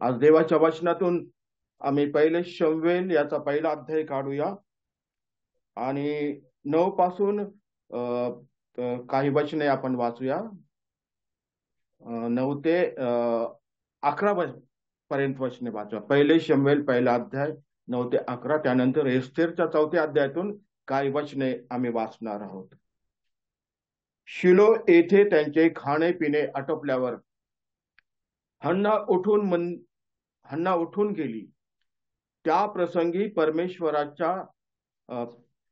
आज देवाच्या वचनातून आम्ही पहिले शमूएल याचा पहिला अध्याय काढूया आणि 9 पासून काही वचने आपण वाचूया. 9 ते 11 पर्यंत वचने वाचूया. पहिले शमूएल पहिला अध्याय 9 ते 11. त्यानंतर एस्तेरच्या 4थ्या अध्यायातून काही वचने आम्ही वाचणार आहोत. शिलो येथे त्यांचे खाणे पिणे आटोपल्यावर हन्ना उठून गेली. त्या प्रसंगी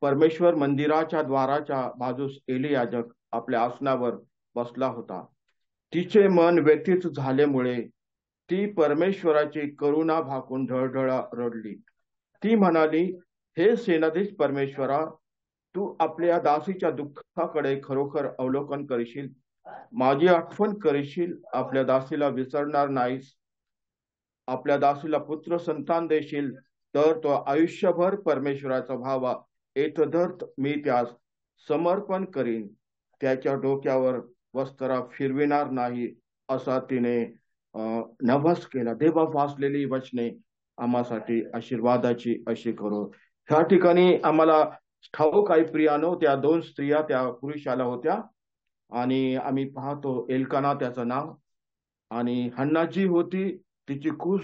परमेश्वर मंदिराच्या द्वाराच्या बाजूस एली याजक आपल्या आसनावर बसला होता. तिचे मन व्यथित झाल्यामुळे ती परमेश्वराची करुणा भाकून ढळढळ रडली. ती म्हणाली, हे सेनाधीश परमेश्वरा, तू आपल्या दासीच्या दुःखाकडे खरोखर अवलोकन करशील, माझी आठवण करशील, आपल्या दासीला विसरणार नाहीस, आपल्या दासीला पुत्र संतान देशील, तर तो आयुष्यभर परमेश्वराचा व्हावा, एतदर्थ मी त्यास समर्पण करीन, त्याच्या डोक्यावर वस्त्रा फिरविणार नाही, असा तिने नवस केला. देवा वाचलेली वचने आम्हासाठी आशीर्वादाची अशी करो. ह्या ठिकाणी आम्हाला ठाऊक आहे प्रियानो, त्या 2 स्त्रिया त्या पुरुषाला होत्या आणि आम्ही पाहतो एल्काना त्याचं नाव, आणि हन्ना जी होती तिची कूस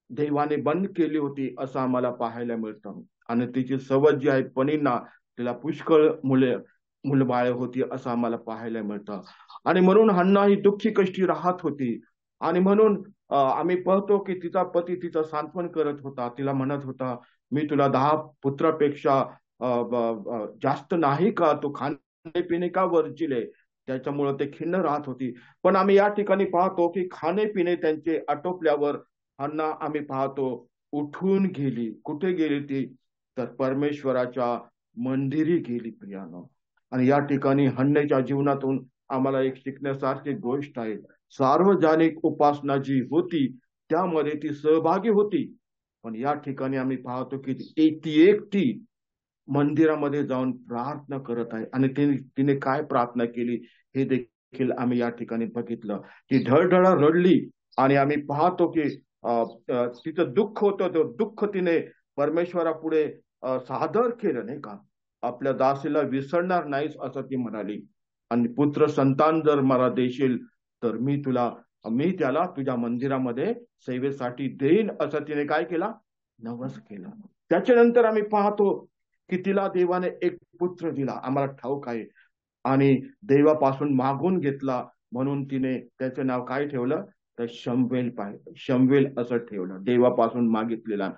देवाने बंद केली होती असं आम्हाला पाहायला मिळतं. आणि तिची सवय जी आहे पणींना, तिला पुष्कळ मुलबाळे होती असं आम्हाला पाहायला मिळतं. आणि म्हणून हन्ना ही दुःखी कष्टी राहत होती. आणि म्हणून आम्ही पाहतो की तिचा पती तिचं सांत्वन करत होता. तिला म्हणत होता, मी तुला 10 पुत्रापेक्षा जास्त नाही का, तू खाणे पिणे का वर्जिले, त्याच्यामुळे ते खिन्न राहत होती. पण आम्ही या ठिकाणी पाहतो की खाणे पिणे त्यांचे आटोपल्यावर हन्ना आम्ही पाहतो उठून गेली. कुठे गेली ती, तर परमेश्वराच्या मंदिरी गेली प्रियानो. आणि या ठिकाणी हन्नेच्या जीवनातून आम्हाला एक शिकण्यासारखी गोष्ट आहे. सार्वजनिक उपासना जी होती त्यामध्ये ती सहभागी होती, पण या ठिकाणी आम्ही पाहतो की ती एकटी मंदिरामध्ये जाऊन प्रार्थना करत आहे. आणि तिने काय प्रार्थना केली हे देखील आम्ही या ठिकाणी बघितलं. ती ढळढळ रडली आणि आम्ही पाहतो की तिचं दुःख होतं, ते दुःख तिने परमेश्वरापुढे सादर केलं, नाही का. आपल्या दासीला विसरणार नाहीस असं ती म्हणाली, आणि पुत्र संतान जर मला देशील तर मी त्याला तुझ्या मंदिरामध्ये सेवेसाठी देईन असं तिने काय केला, नवस केला. त्याच्यानंतर आम्ही पाहतो की तिला देवाने एक पुत्र दिला, आम्हाला ठाऊक आहे, आणि देवापासून मागून घेतला, म्हणून तिने त्याचं नाव काय ठेवलं, तर शमवेल असं ठेवलं, देवापासून मागितलेला.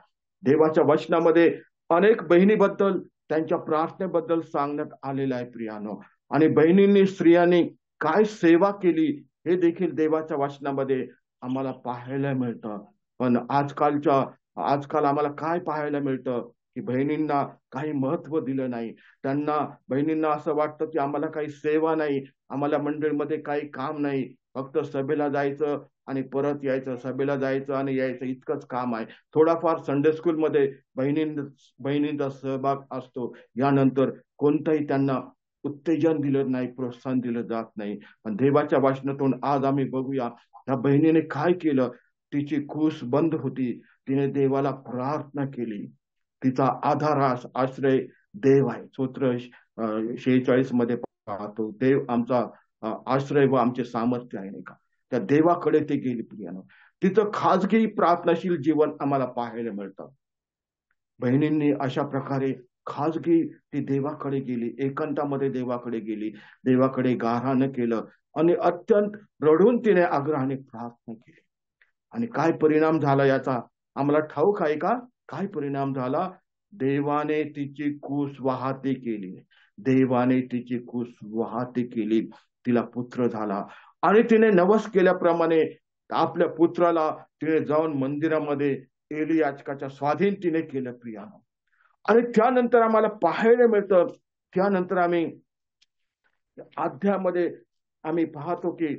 देवाच्या वचनामध्ये अनेक बहिणीबद्दल, त्यांच्या प्रार्थनेबद्दल सांगण्यात आलेलं आहे प्रियानो. आणि बहिणींनी, स्त्रियांनी काय सेवा केली हे देखील देवाच्या वचनामध्ये आम्हाला पाहायला मिळतं. पण आजकाल आम्हाला काय पाहायला मिळतं की बहिणींना काही महत्व दिलं नाही. बहिणींना असं वाटतं की आम्हाला काही सेवा नाही, आम्हाला मंडळीमध्ये काही काम नाही, फक्त सभेला जायचं आणि परत यायचं, सभेला जायचं आणि यायचं, इतकंच काम आहे. थोडाफार संडे स्कूलमध्ये बहिणींचा सहभाग असतो, यानंतर कोणतंही त्यांना उत्तेजन दिलं नाही, प्रोत्साहन दिलं जात नाही. पण देवाच्या वचनातून आज आम्ही बघूया त्या बहिणीने काय केलं. तिची कूस बंद होती, तिने देवाला प्रार्थना केली. तिचा आश्रय देव आहे. स्तोत्र 46 मध्ये पाहतो, देव आमचा आश्रय व आमचे सामर्थ्य आहे, नाही का. त्या देवाकडे ते गेली प्रियानो. तिचं खाजगी प्रार्थनाशील जीवन आम्हाला पाहायला मिळतं. बहिणींनी अशा प्रकारे खाजगी ती देवाकडे गेली, एकांतामध्ये देवाकडे गेली, देवाकडे गाऱ्हाण केलं आणि अत्यंत रडून तिने आग्रहाने प्रार्थना केली. आणि काय परिणाम झाला याचा आम्हाला ठाऊक आहे का. काय परिणाम झाला, देवाने तिची कूस वाहती केली. देवाने तिची कूस वाहती केली, तिला पुत्र झाला. आणि तिने नवस केल्याप्रमाणे आपल्या पुत्राला तिने जाऊन मंदिरामध्ये एली याजकाच्या स्वाधीन तिने केलं प्रियानो. आणि त्यानंतर आम्हाला पाहायला मिळतं, त्यानंतर आम्ही अध्यायामध्ये आम्ही पाहतो की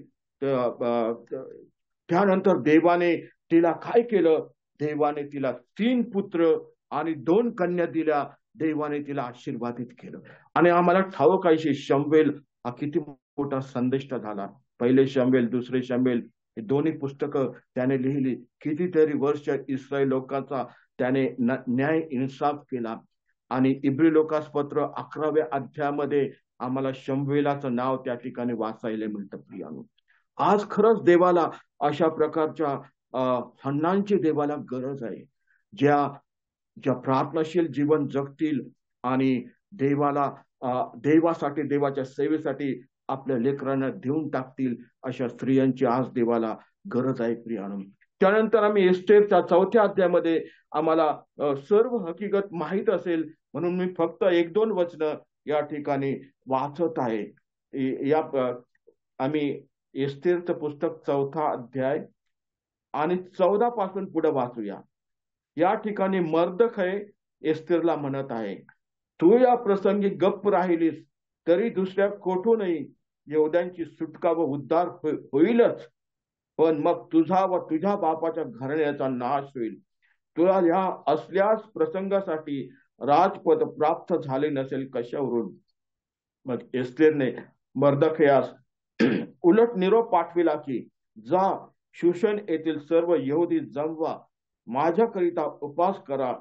त्यानंतर देवाने तिला काय केलं, देवाने तिला 3 पुत्र आणि 2 कन्या दिल्या. देवाने तिला आशीर्वादित केलं. आणि आम्हाला ठाऊक आहे शमूएल हा किती मोठा संदेष्ट झाला. पहिले शमूएल, दुसरे शमूएल, हे दोन्ही पुस्तकं त्याने लिहिली. कितीतरी वर्ष इस्रायल लोकांचा त्याने न्याय इन्साफ केला. आणि इब्री लोकास पत्र 11व्या अध्यायामध्ये आम्हाला शमूएलाचं नाव त्या ठिकाणी वाचायला मिळतं प्रियानो. आज खरंच देवाला अशा प्रकारच्या हन्नांची देवाला गरज आहे, ज्या ज्या प्रार्थनाशील जीवन जगतील आणि देवाला देवासाठी, देवाच्या सेवेसाठी आपल्या लेकरांना देऊन टाकतील, अशा स्त्रियांची आज देवाला गरज आहे प्रियानो. त्यानंतर आम्ही एस्तेरच्या 4थ्या अध्यायामध्ये आम्हाला सर्व हकीकत माहीत असेल म्हणून मी फक्त 1-2 वचनं या ठिकाणी वाचत आहे. आम्ही एस्तेरचं पुस्तक 4था अध्याय आणि 14 पासून पुढे वाचूया. या ठिकाणी मर्दखय एस्तेरला म्हणत आहे, तू या प्रसंगी गप्प राहिलीस तरी दुसऱ्या कोठूनही यहूद्यांची सुटका व उद्धार होईलच, पण मग तुझा व तुझ्या बापाच्या घराण्याचा नाश होईल. तुला ह्या असल्यास प्रसंगासाठी राजपद प्राप्त झाले नसेल कशावरून. मग एस्तेरने मर्दखयास उलट निरोप पाठविला की, जा शूशन येथील सर्व यहुदी जमवा, माझ्याकरिता उपवास करा,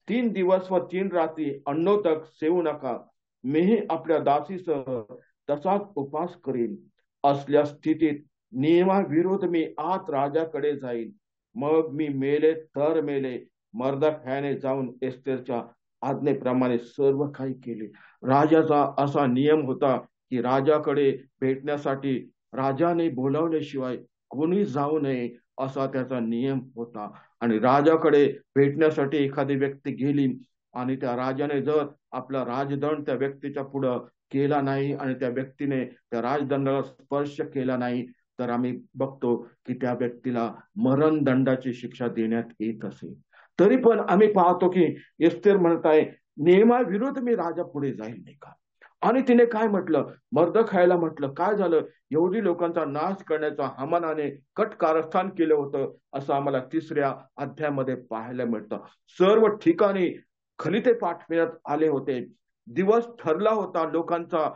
3 दिवस व 3 रात्री अन्नोदक सेवू नका. मीही आपल्या दासीसह तसाच उपवास करीन. असल्या स्थितीत नियमाविरोध मी आत राजाकडे जाईन. मग मी मेले तर मेले. मर्दखयाने जाऊन एस्तेरच्या आज्ञेप्रमाणे सर्व काही केले. राजाचा असा नियम होता की राजाकडे भेटण्यासाठी राजाने बोलावल्याशिवाय कोणी जाऊ नये, असा त्याचा नियम होता. आणि राजाकडे भेटण्यासाठी एखादी व्यक्ती गेली आणि त्या राजाने जर आपला राजदंड त्या व्यक्तीच्या पुढे केला नाही आणि त्या व्यक्तीने त्या राजदंडाला स्पर्श केला नाही, तर आम्ही बघतो की त्या व्यक्तीला मरणदंडाची शिक्षा देण्यात येत असे. तरी पण आम्ही पाहतो की एस्तेर म्हणत आहे, नियमाविरुद्ध मी राजा पुढे जाईल नाही का. आणि तिने काय म्हटलं, मर्दखयाला म्हटलं, काय झालं, यहुदी लोकांचा नाश करण्याचा हामानाने कट कारस्थान केलं होतं, असं आम्हाला 3ऱ्या अध्यायामध्ये पाहायला मिळतं. सर्व ठिकाणी खलिते पाठविण्यात आले होते. दिवस ठरला होता, लोकांचा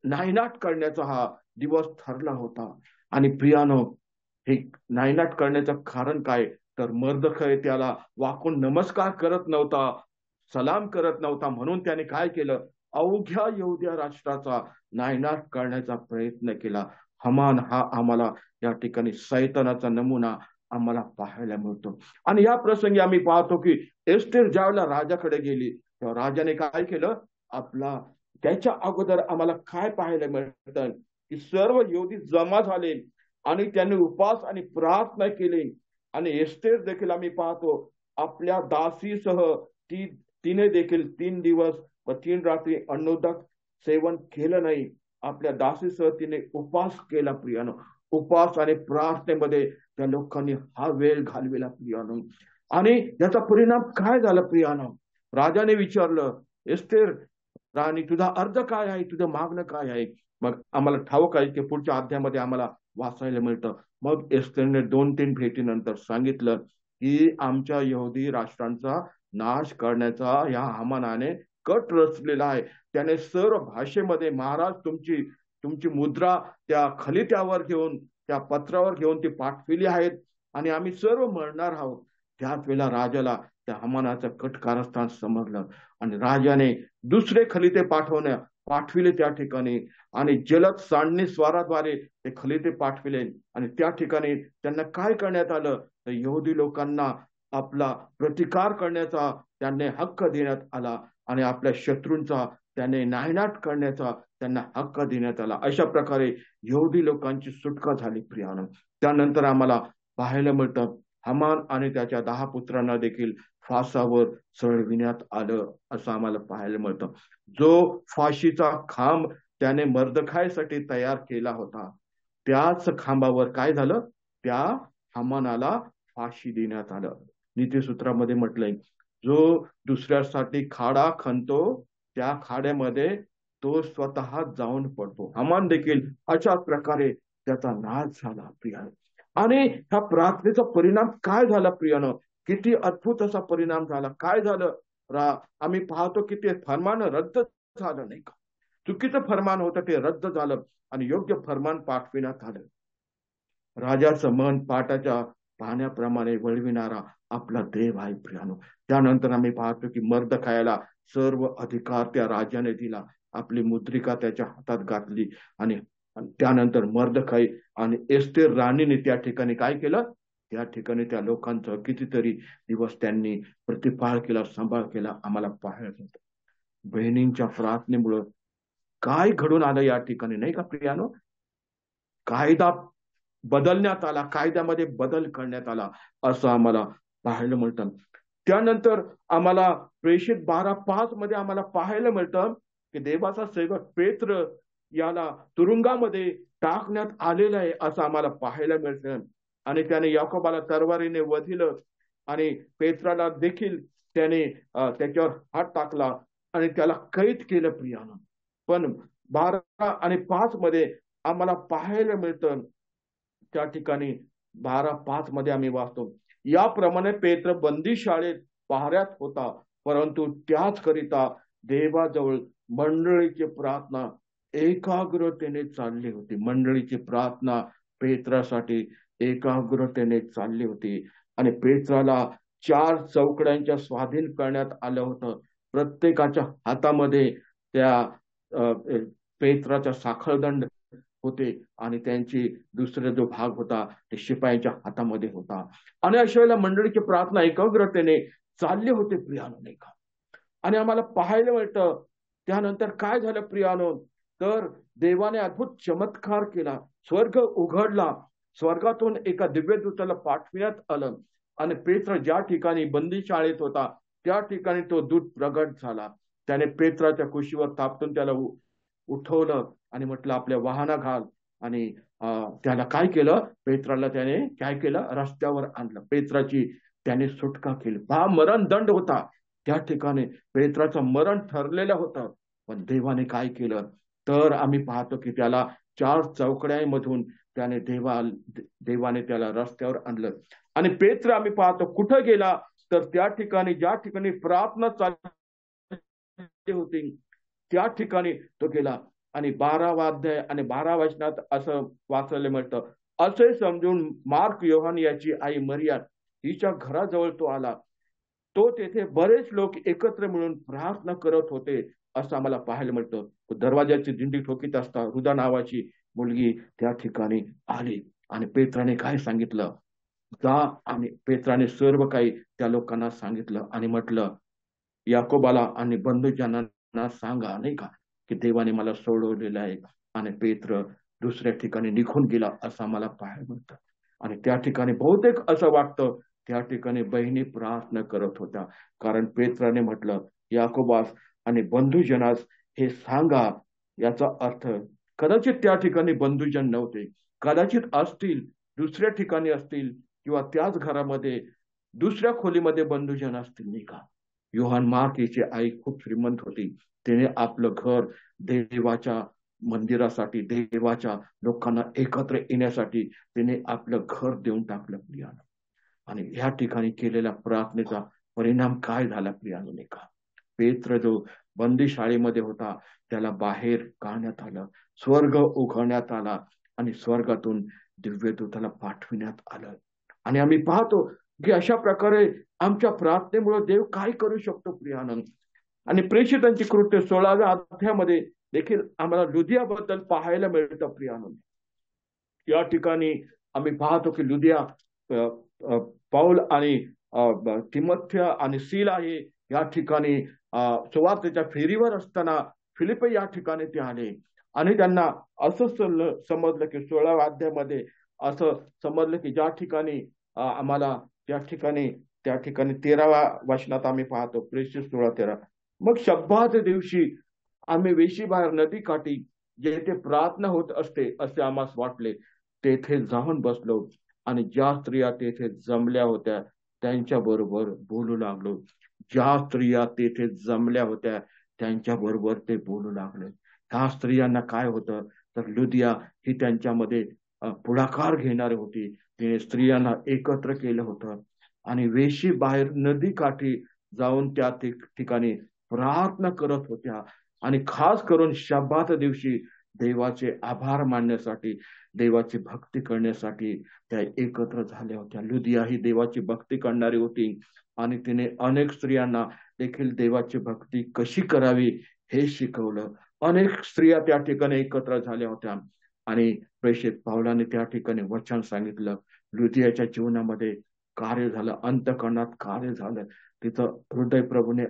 नायनाट करण्याचा हा दिवस ठरला होता. आणि प्रियानो, हे नायनाट करण्याचं कारण काय, तर मर्दखय त्याला वाकून नमस्कार करत नव्हता, सलाम करत नव्हता. म्हणून त्याने काय केलं, अवघ्या यहुद्या राष्ट्राचा नायनाट करण्याचा प्रयत्न केला. हमान हा आम्हाला या ठिकाणी सैतानाचा नमुना आम्हाला पाहायला मिळतो. आणि या प्रसंगी आम्ही पाहतो की एस्तेर ज्यावेळेला राजाकडे गेली तेव्हा राजाने काय केलं, त्याच्या अगोदर आम्हाला काय पाहायला मिळतं की सर्व यहुदी जमा झाले आणि त्यांनी उपवास आणि प्रार्थना केली. आणि एस्तेर देखील आम्ही पाहतो आपल्या दासीसह तिने देखील 3 दिवस व 3 रात्री अन्नोदक सेवन केलं नाही. आपल्या दासीसह तिने उपवास केला प्रियानो. उपवास आणि प्रार्थनेमध्ये त्या लोकांनी हा वेळ घालविला प्रियानो. आणि याचा परिणाम काय झाला प्रियानो, राजाने विचारलं, एस्तेर राणी, तुझा अर्ज काय आहे, तुझं मागणं काय आहे. मग आम्हाला ठाऊक आहे की पुढच्या अध्यायामध्ये आम्हाला वाचायला मिळतं. मग एस्तेरने 2-3 भेटीनंतर सांगितलं की आमच्या यहुदी राष्ट्रांचा नाश करण्याचा या हामानाने कट रचलेला आहे. त्याने सर्व भाषेमध्ये, महाराज तुमची मुद्रा त्या खलित्यावर घेऊन, त्या पत्रावर घेऊन ती पाठविली आहेत आणि आम्ही सर्व मरणार आहोत. त्याच वेळेला राजाला त्या हामानाचं कट कारस्थान समजलं आणि राजाने दुसरे खलिते पाठविले त्या ठिकाणी आणि जलद सांडणी स्वाराद्वारे ते खलिते पाठविले. आणि त्या ठिकाणी त्यांना काय करण्यात आलं, तर यहुदी लोकांना आपला प्रतिकार करण्याचा त्यांना हक्क देण्यात आला आणि आपल्या शत्रूंचा त्याने नायनाट करण्याचा त्यांना हक्क देण्यात आला. अशा प्रकारे यहुदी लोकांची सुटका झाली प्रियानो. त्यानंतर आम्हाला पाहायला मिळतं हमान आणि त्याच्या 10 पुत्रांना देखील फासावर चढविण्यात आलं, असं आम्हाला पाहायला मिळतं. जो फाशीचा खांब त्याने मर्दखयासाठी तयार केला होता, त्याच खांबावर काय झालं, त्या हमानाला फाशी देण्यात आलं. नीतिसूत्रामध्ये म्हटलंय, जो दुसऱ्यासाठी खाडा खणतो त्या खाड्यामध्ये तो स्वतः जाऊन पडतो. हमान देखील अशा प्रकारे त्याचा नाश झाला प्रियानो. आणि ह्या प्रार्थनेचा परिणाम काय झाला प्रियानो, किती अद्भुत असा परिणाम झाला. काय झालं, आम्ही पाहतो की ते फरमान रद्द झालं नाही का. चुकीचं फरमान होतं ते रद्द झालं आणि योग्य फरमान पाठविण्यात आलं. राजाचं मन पाटाच्या पाण्याप्रमाणे वळविणारा आपला देव आहे प्रियानो. त्यानंतर आम्ही पाहतो की मर्दखायाला सर्व अधिकार त्या राजाने दिला, आपली मुद्रिका त्याच्या हातात घातली. आणि त्यानंतर मर्दखाई आणि एस्तेर राणीने त्या ठिकाणी काय केलं, त्या ठिकाणी त्या लोकांचं कितीतरी दिवस त्यांनी प्रतिपाळ केला, सांभाळ केला, आम्हाला पाहायला मिळतं. बहिणींच्या प्रार्थनेमुळं काय घडून आलं या ठिकाणी, नाही का प्रियानो? कायदा बदलण्यात आला, कायद्यामध्ये बदल करण्यात आला, असं आम्हाला पाहायला मिळतं. त्यानंतर आम्हाला प्रेषित 12:5 मध्ये आम्हाला पाहायला मिळतं की देवाचा सेवक पेत्र याला तुरुंगामध्ये टाकण्यात आलेलं आहे, असं आम्हाला पाहायला मिळतं. आणि त्याने याकोबाला तरवारीने वधिलं आणि पेत्राला देखील त्याने त्याच्यावर हात टाकला आणि त्याला कैद केलं प्रियानं. पण 12:5 मध्ये आम्हाला पाहायला मिळतं, त्या ठिकाणी 12:5 मध्ये आम्ही वाचतो, याप्रमाणे पेत्र बंदीशाळेत पहाऱ्यात होता, परंतु त्याच करिता देवाजवळ मंडळीची प्रार्थना एकाग्रतेने चालली होती. मंडळीची प्रार्थना पेत्रासाठी एकाग्रतेने चालली होती. आणि पेत्राला 4 चौकड्यांच्या स्वाधीन करण्यात आलं होतं. प्रत्येकाच्या हातामध्ये त्या पेत्राच्या साखळदंड होते आणि त्यांची दुसरा जो भाग होता ते शिपायांच्या हातामध्ये होता. आणि अशा वेळेला मंडळीची प्रार्थना एकाग्रतेने चालली होते प्रियानो, नाही का? आणि आम्हाला पाहायला मिळतं त्यानंतर काय झालं प्रियानो, तर देवाने अद्भुत चमत्कार केला, स्वर्ग उघडला, स्वर्गातून एका दिव्यदूताला पाठविण्यात आलं आणि पेत्र ज्या ठिकाणी बंदी शाळेत होता त्या ठिकाणी तो दूत प्रगट झाला. त्याने पेत्राच्या कुशीवर तापतून त्याला उठवलं आणि म्हटलं आपल्या वाहना घाल. आणि त्याला काय केलं, पेत्राला त्याने काय केलं, रस्त्यावर आणलं, पेत्राची त्याने सुटका केली. हा मरण दंड होता, त्या ठिकाणी पेत्राचं मरण ठरलेलं होतं. पण देवाने काय केलं, तर आम्ही पाहतो की त्याला 4 चौकड्यांमधून त्याने देवाने त्याला रस्त्यावर आणलं. आणि पेत्र आम्ही पाहतो कुठं गेला, तर त्या ठिकाणी ज्या ठिकाणी प्रार्थना चालली होती त्या ठिकाणी तो गेला. आणि 12वा अध्याय आणि 12 वचनात असं वाचायला मिळतं, असे समजून मार्क योहान याची आई मरिया हिच्या घराजवळ तो आला. तो तेथे बरेच लोक एकत्र मिळून प्रार्थना करत होते, असं आम्हाला पाहायला मिळतं. दरवाजाची दिंडी ठोकीत असता रुदा नावाची मुलगी त्या ठिकाणी आली आणि पेत्राने काय सांगितलं, जा. आणि पेत्राने सर्व काही त्या लोकांना सांगितलं आणि म्हटलं, याकोबाला आणि बंधूजनांना सांगा, नाही का, की देवाने मला सोडवलेलं आहे. आणि पेत्र दुसऱ्या ठिकाणी निघून गेला, असं आम्हाला पाहायला मिळतं. आणि त्या ठिकाणी बहुतेक असं वाटतं त्या ठिकाणी बहिणी प्रार्थना करत होत्या, कारण पेत्राने म्हटलं याकोबास आणि बंधुजनास हे सांगा. याचा अर्थ कदाचित त्या ठिकाणी बंधुजन नव्हते, कदाचित असतील, दुसऱ्या ठिकाणी असतील, किंवा त्याच घरामध्ये दुसऱ्या खोलीमध्ये बंधुजन असतील, नाही का? योहान मार्क याची आई खूप श्रीमंत होती, तिने आपलं घर देवाच्या मंदिरासाठी, देवाच्या लोकांना एकत्र येण्यासाठी तिने आपलं घर देऊन टाकलं प्रियानं. आणि ह्या ठिकाणी केलेल्या प्रार्थनेचा परिणाम काय झाला प्रियानो, नाही का? पेत्र जो बंदी शाळेमध्ये होता त्याला बाहेर काढण्यात आलं, स्वर्ग उघडण्यात आला आणि स्वर्गातून दिव्यदूताला पाठविण्यात आलं. आणि आम्ही पाहतो की अशा प्रकारे आमच्या प्रार्थनेमुळे देव काय करू शकतो प्रियानंद. आणि प्रेषितांची कृत्य 16व्या अध्यायामध्ये देखील आम्हाला लुदियाबद्दल पाहायला मिळतं प्रियानंद. या ठिकाणी आम्ही पाहतो की लुदिया पाऊल आणि तिमोथेय आणि सीला हे या ठिकाणी सुवार्तेच्या फेरीवर असताना फिलिप या ठिकाणी ते आले. आणि त्यांना असं समजलं की 16व्या अध्यायामध्ये असं समजलं की ज्या ठिकाणी आम्हाला त्या ठिकाणी 13व्या वचनात आम्ही पाहतो, प्रेषित 16:13, मग शब्दाच्या दिवशी आम्ही वेशी बाहेर नदी काठी जेथे प्रार्थना होत असते असे आम्हास वाटले, तेथे जाऊन बसलो आणि ज्या स्त्रिया तेथे जमल्या होत्या त्यांच्या बरोबर बोलू लागलो. ज्या स्त्रिया तेथे जमल्या होत्या त्यांच्या बरोबर ते बोलू लागले. ह्या स्त्रियांना काय होतं, तर लुदिया ही त्यांच्यामध्ये पुढाकार घेणारी होती. तिने स्त्रियांना एकत्र केलं होतं आणि वेशी बाहेर नदी काठी जाऊन त्या ठिकाणी प्रार्थना करत होत्या. आणि खास करून शब्दाच्या दिवशी देवाचे आभार मानण्यासाठी, देवाची भक्ती करण्यासाठी त्या एकत्र झाल्या होत्या. लुदिया ही देवाची भक्ती करणारी होती आणि तिने अनेक स्त्रियांना देखील देवाची भक्ती कशी करावी हे शिकवलं. अनेक स्त्रिया त्या ठिकाणी एकत्र झाल्या होत्या आणि प्रेषित पावलाने त्या ठिकाणी वचन सांगितलं. लुदियाच्या जीवनामध्ये कार्य झालं, अंतःकरणात कार्य झालं. तिचं हृदय प्रभूने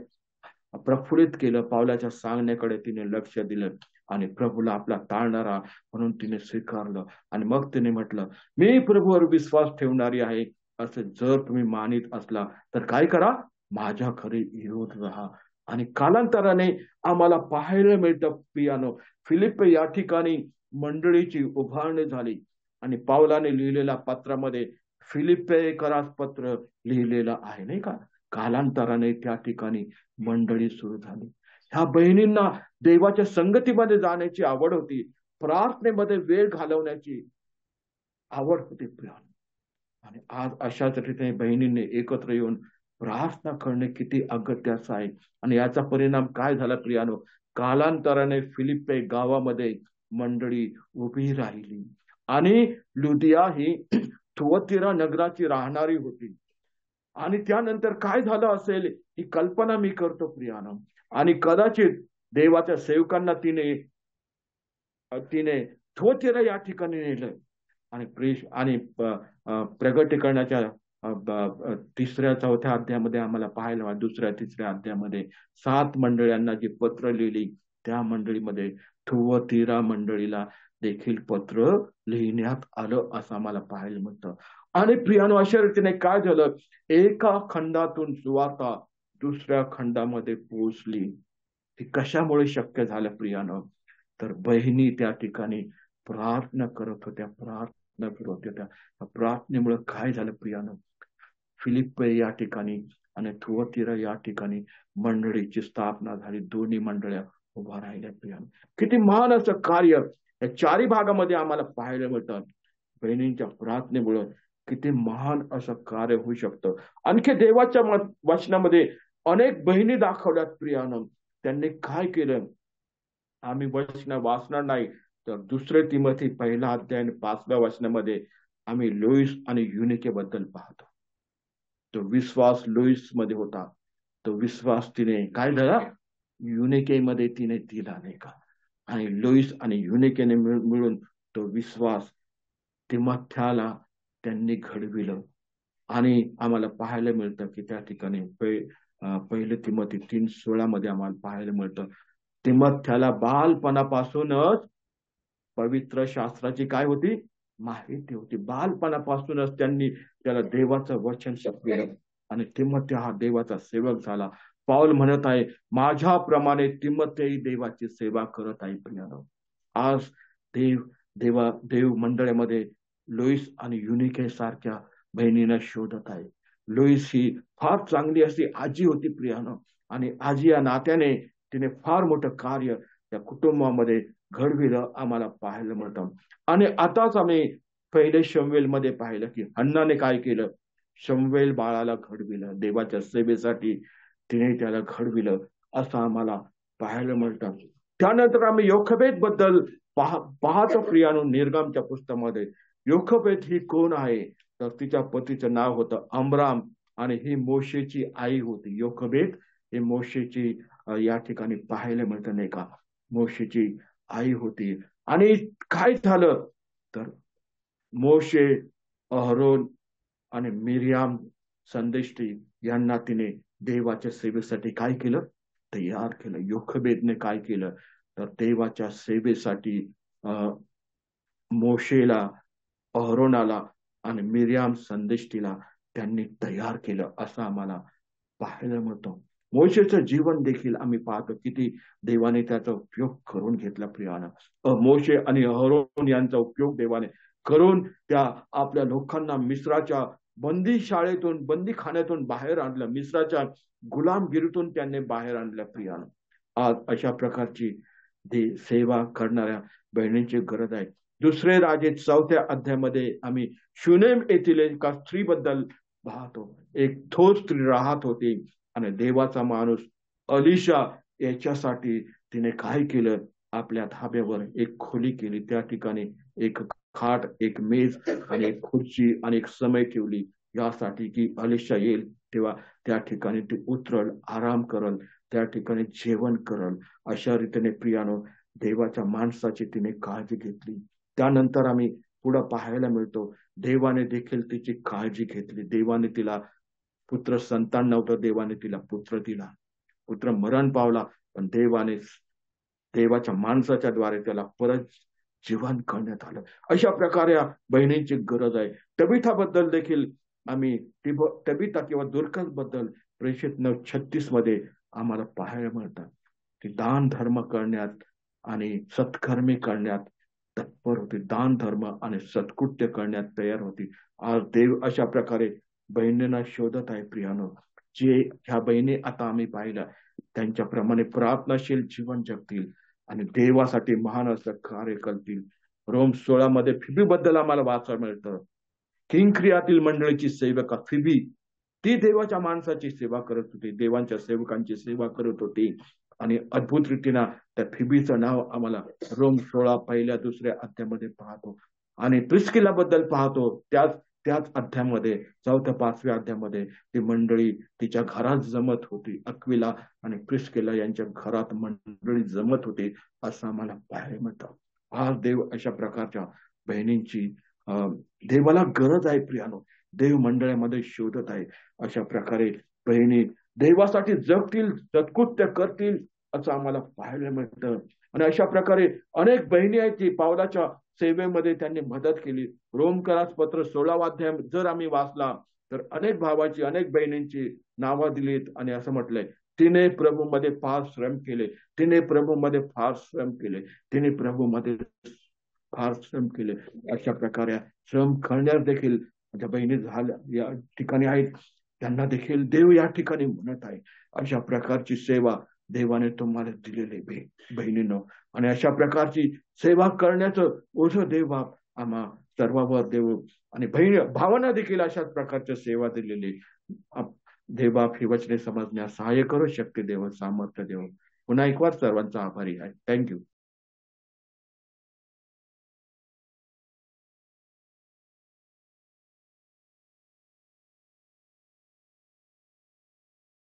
प्रफुल्लित केलं. पावलाच्या सांगण्याकडे तिने लक्ष दिलं आणि प्रभूला आपला ताळणारा म्हणून तिने स्वीकारलं. आणि मग तिने म्हटलं, मी प्रभूवर विश्वास ठेवणारी आहे, असं जर तुम्ही मानित असला तर काय करा, माझ्या घरी येऊन राहा. आणि कालांतराने आम्हाला पाहायला मिळतं पियानो, फिलिप्पे या ठिकाणी मंडळीची उभारणी झाली आणि पावलाने लिहिलेल्या पत्रामध्ये फिलिप्पेकरास पत्र लिहिलेलं आहे, नाही का. कालांतराने त्या ठिकाणी मंडळी सुरू झाली. ह्या बहिणींना देवाच्या संगतीमध्ये जाण्याची आवड होती, प्रार्थनेमध्ये वेळ घालवण्याची आवड होती प्रियानो. आणि आज अशाच रीतीने बहिणींनी एकत्र येऊन प्रार्थना करणे किती अगत्याचं आहे. आणि याचा परिणाम काय झाला प्रियानो, कालांतराने फिलिप्पे गावामध्ये मंडळी उभी राहिली आणि लुदिया ही थुअतिरा नगराची राहणारी होती. आणि त्यानंतर काय झालं असेल ही कल्पना मी करतो प्रियानो. आणि कदाचित देवाच्या सेवकांना तिने तिने थोथिरा या ठिकाणी नेलं आणि प्रगटीकरणाच्या तिसऱ्या चौथ्या अध्यायामध्ये आम्हाला पाहायला, दुसऱ्या तिसऱ्या अध्यायामध्ये 7 मंडळींना जी पत्र लिहिली त्या मंडळीमध्ये थुअतिरा मंडळीला देखील पत्र लिहिण्यात आलं असं आम्हाला पाहायला मिळतं. आणि प्रियानो अशा रीतीने काय झालं, एका खंडातून सुवार्ता दुसऱ्या खंडामध्ये पोहोचली. ती कशामुळे शक्य झालं प्रियानो, तर बहिणी त्या ठिकाणी प्रार्थना करत होत्या, प्रार्थना करत होत्या. प्रार्थनेमुळे काय झालं प्रियानो, फिलिप्पे या ठिकाणी आणि थुअतिरा या ठिकाणी मंडळीची स्थापना झाली. दोन्ही मंडळ्या उभा राहिल्या प्रियानो. किती महान असं कार्य या चारी भागामध्ये आम्हाला पाहायला मिळतं. बहिणींच्या प्रार्थनेमुळे किती महान असं कार्य होऊ शकतं. आणखी देवाच्या वचनामध्ये अनेक बहिणी दाखवल्यात प्रियानो. त्यांनी काय केलं आम्ही वचन वाचणार नाही, तर 2 तिमोथी 1 अध्याय 5व्या वचनामध्ये आम्ही लोईस आणि युनिके बद्दल पाहतो. तो विश्वास लोईस मध्ये होता, तो विश्वास तिने काय झाला, युनिके मध्ये तिने दिला, नाही का. आणि लोईस आणि युनिकेने मिळून तो विश्वास तिमोथ्याला त्यांनी घडविलं. आणि आम्हाला पाहायला मिळतं की त्या ठिकाणी 1 तिमोथी 3:16 मध्ये आम्हाला पाहायला मिळतं, तिमोथ्याला बालपणापासूनच पवित्र शास्त्राची काय होती, माहिती होती. बालपणापासूनच त्यांनी त्याला देवाचं वचन शिकवलं आणि तिमोथी हा देवाचा सेवक झाला. पाऊल म्हणत आहे, माझ्याप्रमाणे तिमोथी देवाची सेवा करत आहे प्रियानो. आज देव मंडळामध्ये लोईस आणि युनिके सारख्या बहिणींना शोधत आहे. लोईस ही फार चांगली अशी आजी होती प्रियानो, आणि आजी या नात्याने तिने फार मोठं कार्य त्या कुटुंबामध्ये घडविलं आम्हाला पाहायला मिळतं. आणि आताच आम्ही 1 शमूएल मध्ये पाहिलं की हन्नाने काय केलं, शमूएल बाळाला घडविलं, देवाच्या सेवेसाठी तिने त्याला घडविलं असं आम्हाला पाहायला मिळतं. त्यानंतर आम्ही योखबेद बद्दल पाहतो प्रियानो. निर्गमच्या पुस्तकामध्ये योखबेद ही कोण आहे, तर तिच्या पतीचं नाव होतं अमराम आणि ही मोशेची आई होती. योखबेद ही मोशेची या ठिकाणी पाहायला मिळतं, नाही का, मोशेची आई होती. आणि काय झालं तर मोशे, अहरोन आणि मिरियाम संदेष्टी यांना तिने देवाच्या सेवेसाठी काय केलं, तयार केलं. योखबेदने काय केलं तर देवाच्या सेवेसाठी मोशेला, अहरोनाला आणि मिरियाम संदेष्टीला त्यांनी तयार केलं असं आम्हाला पाहायला मिळतं. मोशेचं जीवन देखील आम्ही पाहतो किती देवाने त्याचा उपयोग करून घेतला प्रियानं. मोशे आणि अहरोन यांचा उपयोग देवाने करून त्या आपल्या लोकांना मिस्राच्या बंदी शाळेतून, बंदी खाण्यातून बाहेर आणलं, मिस्राच्या गुलामगिरीतून त्यांनी बाहेर आणलं प्रियानं. आज अशा प्रकारची सेवा करणाऱ्या बहिणींची गरज आहे. 2 राजे 4थ्या अध्यायामध्ये आम्ही शुनेम येथील एका स्त्रीबद्दल पाहतो. एक थोर स्त्री राहत होती आणि देवाचा माणूस अलिशा याच्यासाठी तिने काय केलं, आपल्या धाब्यावर एक खोली केली, त्या ठिकाणी एक खाट, एक मेज आणि एक खुर्ची आणि एक समय ठेवली, यासाठी की अलिशा येईल तेव्हा त्या ठिकाणी ती उतरल, आराम करल, त्या ठिकाणी जेवण करल. अशा रीतीने प्रियानो देवाच्या माणसाची तिने काळजी घेतली. त्यानंतर आम्ही पुढे पाहायला मिळतो, देवाने देखील तिची काळजी घेतली. देवाने तिला पुत्र संतान नव्हतं, देवाने तिला पुत्र दिला. पुत्र मरण पावला, पण देवाच्या माणसाच्या द्वारे त्याला परत जीवन करण्यात आलं. अशा प्रकारे बहिणींची गरज आहे. तबिथाबद्दल देखील आम्ही तबिथा किंवा दुर्कस बद्दल प्रेषित 9:36 मध्ये आम्हाला पाहायला मिळतात. ती दान धर्म करण्यात आणि सत्कर्मी करण्यात तत्पर होती. दान धर्म आणि सत्कृत्य करण्यात तयार होती. आज देव अशा प्रकारे बहिणींना शोधत आहे प्रियानो. जे ह्या बहिणी आता आम्ही पाहिल्या त्यांच्याप्रमाणे प्रार्थनाशील जीवन जगतील आणि देवासाठी महान असं कार्य करतील. रोम 16 मध्ये फिबी बद्दल आम्हाला वाचायला मिळतं. किंक्रियातील मंडळीची सेवका फिबी, ती देवाच्या माणसाची सेवा करत होती, देवांच्या सेवकांची सेवा करत होती. आणि अद्भुत रीतीनं त्या फिबीचं नाव आम्हाला रोम 16 पहिल्या दुसऱ्या अध्यायामध्ये पाहतो. आणि प्रिस्किला बद्दल पाहतो त्याच त्याच अध्यायामध्ये 4-5व्या अध्यायामध्ये ती मंडळी तिच्या घरात जमत होती. अक्विला आणि प्रिस्किला यांच्या घरात मंडळी जमत होती असं आम्हाला पाहायला मिळतं. आज देव अशा प्रकारच्या बहिणींची देवाला गरज आहे प्रियानो. देव मंडळामध्ये शोधत आहे. अशा प्रकारे बहिणी देवासाठी जगतील, सत्कृत्य करतील असं आम्हाला पाहायला मिळतं. आणि अशा प्रकारे अनेक बहिणी आहेत की पावलाच्या सेवेमध्ये त्यांनी मदत केली. रोमकरास पत्र 16 अध्याय जर आम्ही वाचला तर अनेक भावाची, अनेक बहिणींची नावं दिलीत आणि असं म्हटलंय, तिने प्रभूमध्ये फार श्रम केले, तिने प्रभूमध्ये फार श्रम केले, तिने प्रभूमध्ये फार श्रम केले. अशा प्रकारे श्रम करण्यास देखील माझ्या बहिणी झाल्या या ठिकाणी आहेत, त्यांना देखील देव या ठिकाणी म्हणत आहे. अशा प्रकारची सेवा देवाने तुम्हाला दिलेली बहिणीनं. आणि अशा प्रकारची सेवा करण्याचं ओझं देव बाप आम्हा सर्वांवर देव आणि भावांना देखील अशाच प्रकारच्या सेवा दिलेली देवबाप ही वचने समजण्यास सहाय्य करू शकते. देव सामर्थ्य देव. पुन्हा एक वार सर्वांचा आभारी आहे. थँक्यू.